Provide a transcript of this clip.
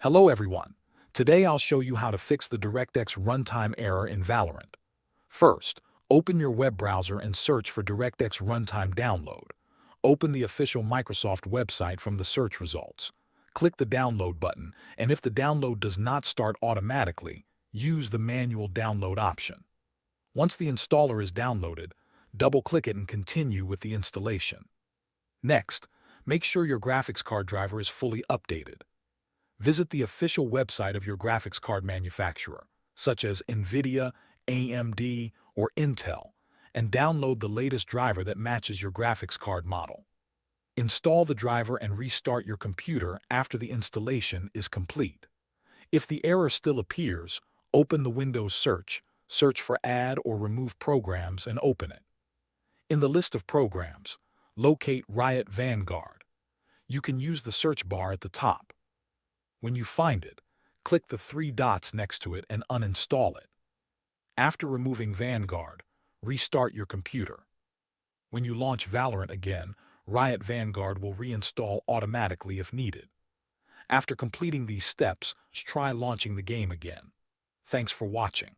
Hello everyone. Today I'll show you how to fix the DirectX Runtime Error in Valorant. First, open your web browser and search for DirectX Runtime Download. Open the official Microsoft website from the search results. Click the download button, and if the download does not start automatically, use the manual download option. Once the installer is downloaded, double-click it and continue with the installation. Next, make sure your graphics card driver is fully updated. Visit the official website of your graphics card manufacturer, such as NVIDIA, AMD, or Intel, and download the latest driver that matches your graphics card model. Install the driver and restart your computer after the installation is complete. If the error still appears, open the Windows search for Add or Remove Programs and open it. In the list of programs, locate Riot Vanguard. You can use the search bar at the top. When you find it, click the three dots next to it and uninstall it. After removing Vanguard, restart your computer. When you launch Valorant again, Riot Vanguard will reinstall automatically if needed. After completing these steps, try launching the game again. Thanks for watching.